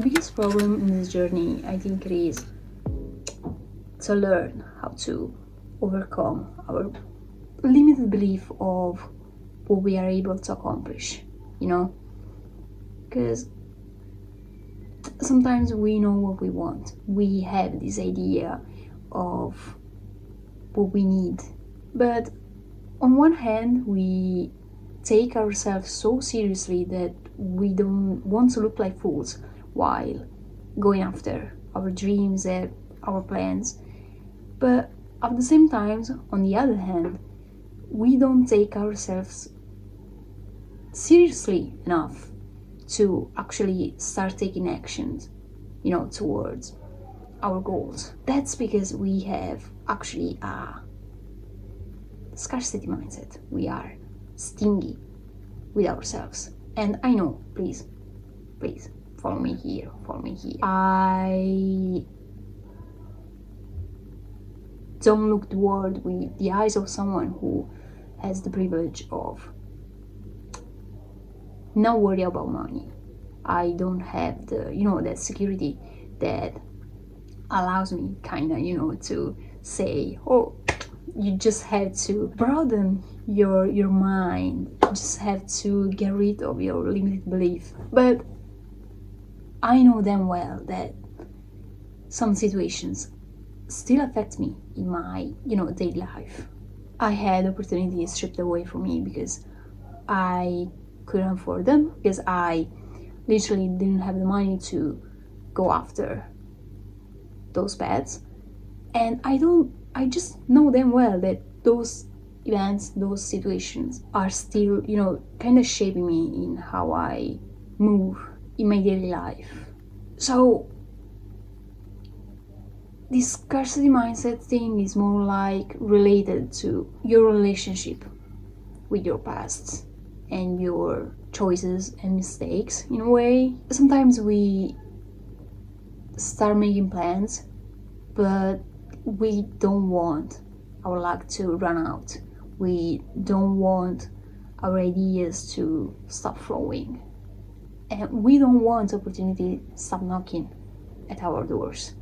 biggest problem in this journey, I think, it is to learn how to overcome our limited belief of what we are able to accomplish, you know? Because sometimes we know what we want. We have this idea of what we need. But on one hand, we take ourselves so seriously that we don't want to look like fools while going after our dreams and our plans. But at the same time, on the other hand, we don't take ourselves seriously enough to actually start taking actions, towards our goals. That's because we have actually a scarcity mindset. We are stingy with ourselves. And I know, please, follow me here. I don't look the world with the eyes of someone who has the privilege of not worry about money. I don't have the, that security that allows me to say, oh, you just have to broaden your mind. You just have to get rid of your limited belief. But I know damn well that some situations still affect me in my, daily life. I had opportunities stripped away from me because I couldn't afford them, because I literally didn't have the money to go after those paths. And I just know damn well that those events, those situations are still, kind of shaping me in how I move in my daily life. So this scarcity mindset thing is more like related to your relationship with your past and your choices and mistakes in a way. Sometimes we start making plans, but we don't want our luck to run out. We don't want our ideas to stop flowing. And we don't want opportunity to stop knocking at our doors.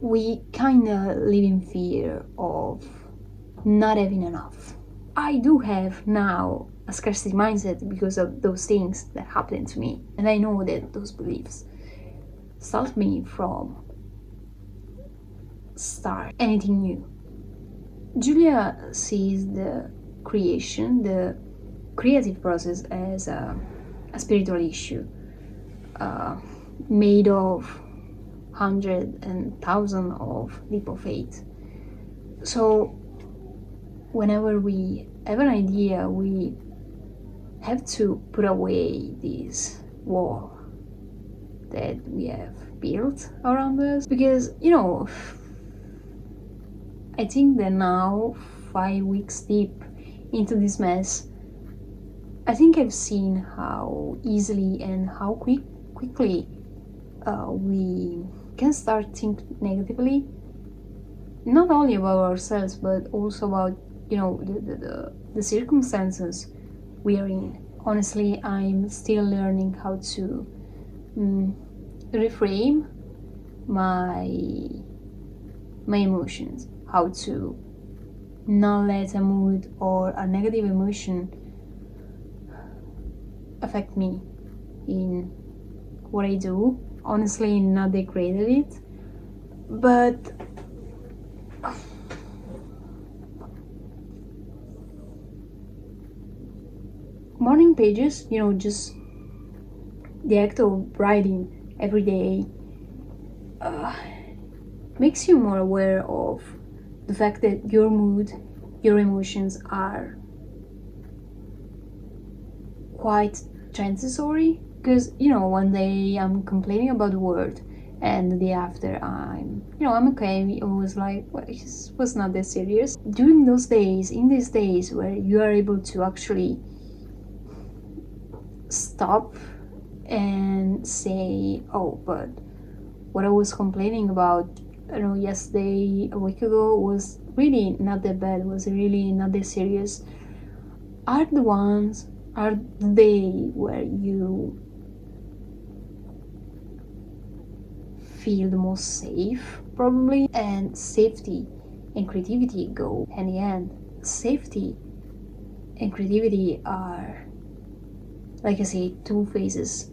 We kind of live in fear of not having enough. I do have now a scarcity mindset because of those things that happened to me. And I know that those beliefs stop me from start anything new. Julia sees the creative process as a spiritual issue, made of hundreds and thousands of leap of faith. So whenever we have an idea, we have to put away this wall that we have built around us, because I think that now, 5 weeks deep into this mess, I think I've seen how easily and how quickly we can start thinking negatively, not only about ourselves but also about the circumstances we are in. Honestly, I'm still learning how to reframe my emotions, how to not let a mood or a negative emotion affect me in what I do. Honestly, not that great at it, but morning pages, just the act of writing every day makes you more aware of the fact that your mood, your emotions are quite transitory. Because one day I'm complaining about the world, and the day after I'm okay. I was like, well, it was not that serious. During those days, in these days where you are able to actually stop and say, oh, but what I was complaining about, yesterday, a week ago, was really not that bad, was really not that serious, are the day where you feel the most safe, probably. And safety and creativity go hand in hand. Safety and creativity are, like I say, two faces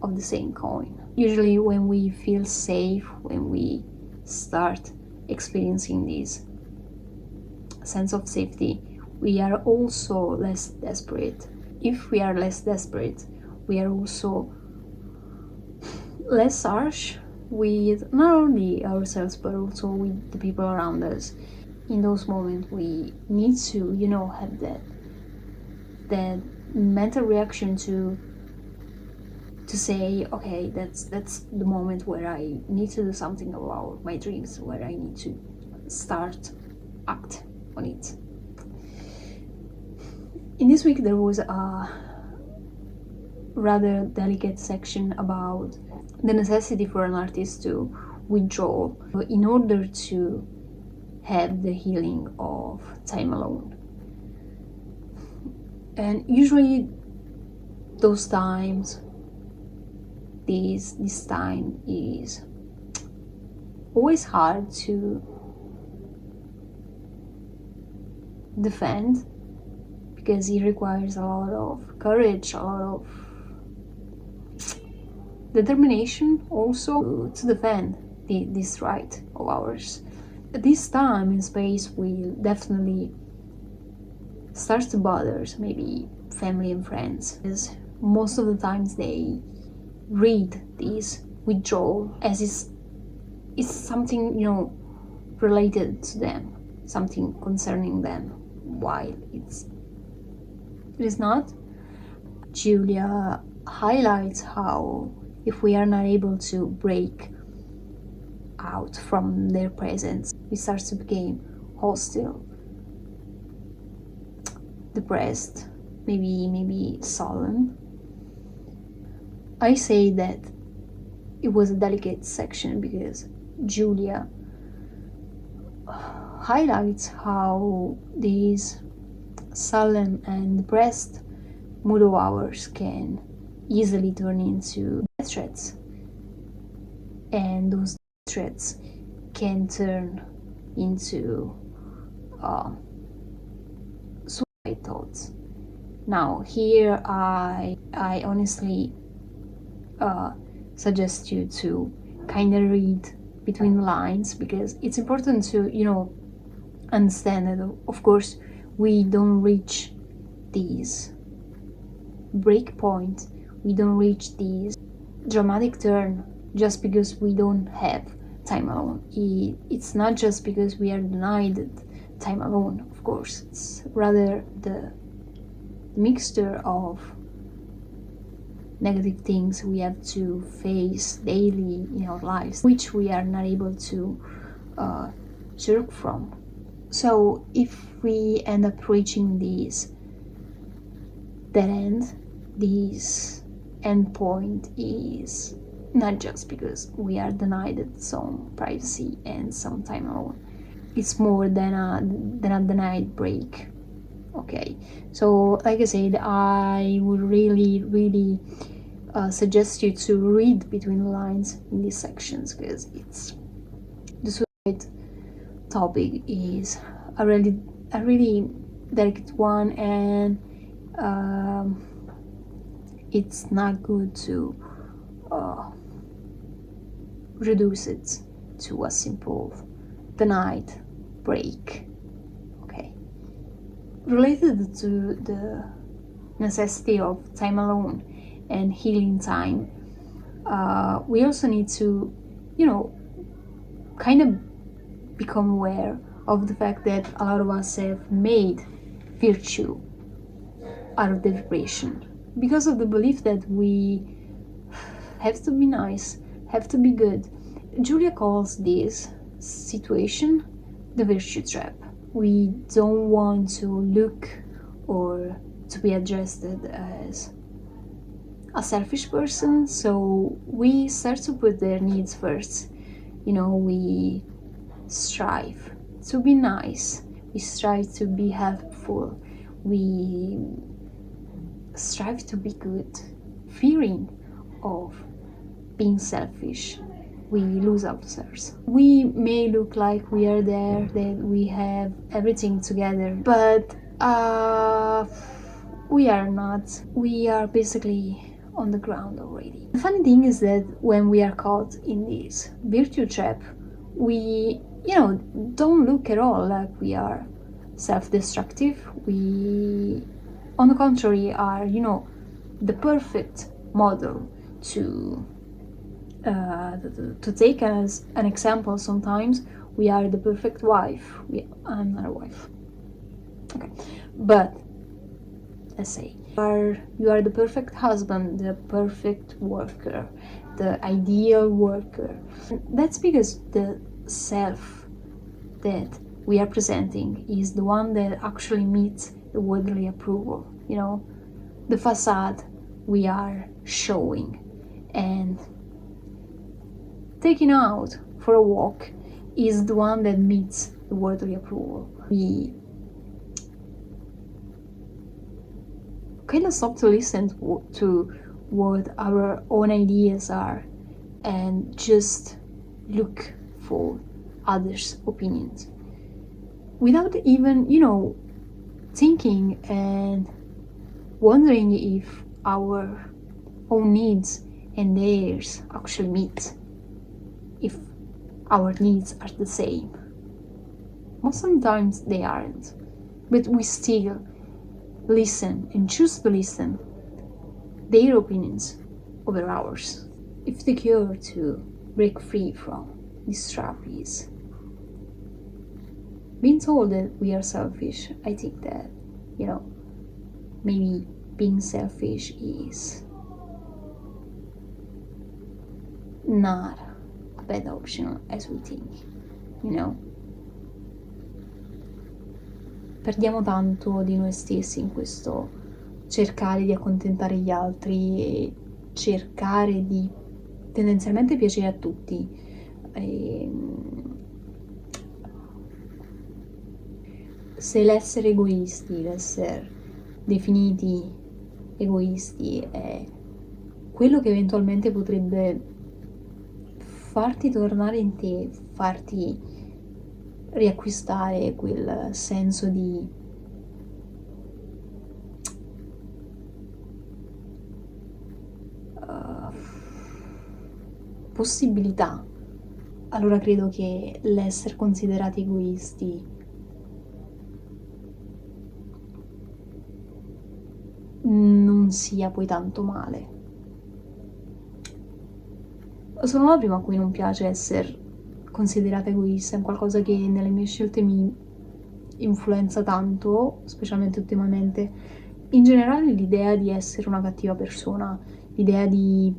of the same coin. Usually when we feel safe, when we start experiencing this sense of safety, we are also less desperate. If we are less desperate, we are also less harsh with not only ourselves but also with the people around us. In those moments we need to, have that mental reaction to say, okay, that's the moment where I need to do something about my dreams, where I need to start act on it. In this week there was a rather delicate section about the necessity for an artist to withdraw in order to have the healing of time alone. And usually those times, this time is always hard to defend, because it requires a lot of courage, a lot of determination also to defend this right of ours. This time and space will definitely start to bother maybe family and friends, because most of the times they read this withdrawal as is something related to them, something concerning them, while it is not. Julia highlights how if we are not able to break out from their presence, we start to become hostile, depressed, maybe sullen. I say that it was a delicate section because Julia highlights how these sullen and depressed mood of ours can easily turn into threats, and those threats can turn into suicide thoughts. Now here I honestly suggest you to kind of read between the lines, because it's important to understand that of course we don't reach these break point, we don't reach this dramatic turn just because we don't have time alone. It's not just because we are denied time alone, of course. It's rather the mixture of negative things we have to face daily in our lives, which we are not able to jerk from. So if we end up reaching this dead end, this end point is not just because we are denied some privacy and some time alone. It's more than a denied break. Okay, so like I said, I would really suggest you to read between the lines in these sections, because it's the suicide topic is a really delicate one, and it's not good to reduce it to a simple denied break. Okay, related to the necessity of time alone and healing time, we also need to kind of become aware of the fact that a lot of us have made virtue out of deprivation, because of the belief that we have to be nice, have to be good. Julia calls this situation the virtue trap. We don't want to look or to be addressed as a selfish person, so we start to put their needs first. We strive to be nice, we strive to be helpful, we strive to be good, fearing of being selfish. we lose ourselves. We may look like we are there, that we have everything together, but we are not. We are basically on the ground already. The funny thing is that when we are caught in this virtue trap, we, don't look at all like we are self-destructive. We, on the contrary, are, the perfect model to take as an example. Sometimes we are the perfect wife. I'm not a wife. Okay, but let's say you are the perfect husband, the perfect worker, the ideal worker. That's because the self that we are presenting is the one that actually meets the worldly approval. The facade we are showing and taking out for a walk is the one that meets the worldly approval. We kind of stop to listen to what our own ideas are and just look for others' opinions without even, thinking and wondering if our own needs and theirs actually meet, if our needs are the same. Most sometimes they aren't, but we still listen and choose to listen their opinions over ours. If the cure to break free from this trap is being told that we are selfish, I think that, maybe being selfish is not a bad option as we think, Perdiamo tanto di noi stessi in questo cercare di accontentare gli altri e cercare di tendenzialmente piacere a tutti. Se l'essere egoisti, l'essere definiti egoisti è quello che eventualmente potrebbe farti tornare in te, farti riacquistare quel senso di possibilità, allora credo che l'essere considerati egoisti non sia poi tanto male. Sono la prima a cui non piace essere considerata egoista, è qualcosa che nelle mie scelte mi influenza tanto, specialmente ultimamente. In generale l'idea di essere una cattiva persona, l'idea di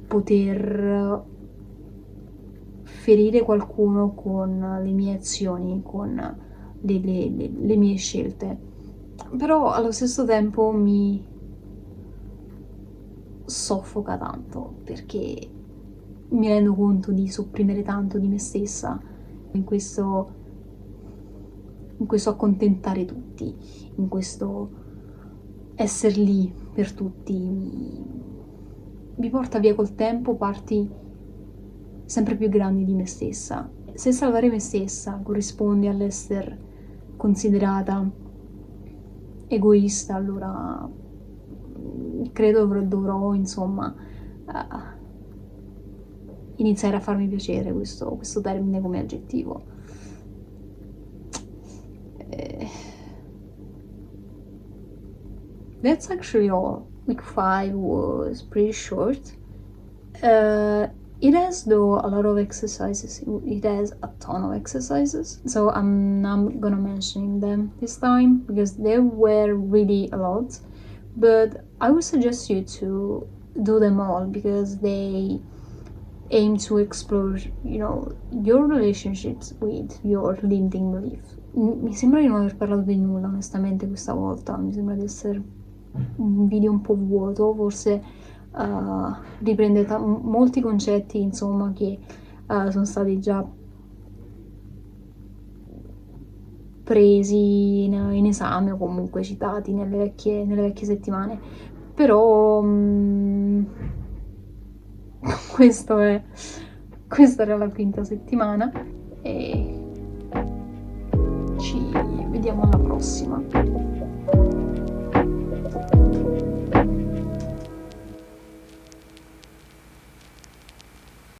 poter ferire qualcuno con le mie azioni, con le mie scelte. Però allo stesso tempo mi soffoca tanto, perché mi rendo conto di sopprimere tanto di me stessa in questo accontentare tutti, in questo essere lì per tutti. Mi porta via col tempo parti sempre più grandi di me stessa. Se salvare me stessa corrisponde all'essere considerata egoista, allora credo dovrò iniziare a farmi piacere questo termine come aggettivo. That's actually all. Week 5 was pretty short. It has though a lot of exercises. It has a ton of exercises, so I'm not gonna mention them this time because there were really a lot, but I would suggest you to do them all because they aim to explore, your relationships with your limiting belief. Mi sembra di non aver parlato di nulla onestamente questa volta, mi sembra di essere un video un po' vuoto, forse riprende molti concetti che sono stati già presi in esame o comunque citati nelle vecchie settimane, però questa era la quinta settimana e ci vediamo alla prossima.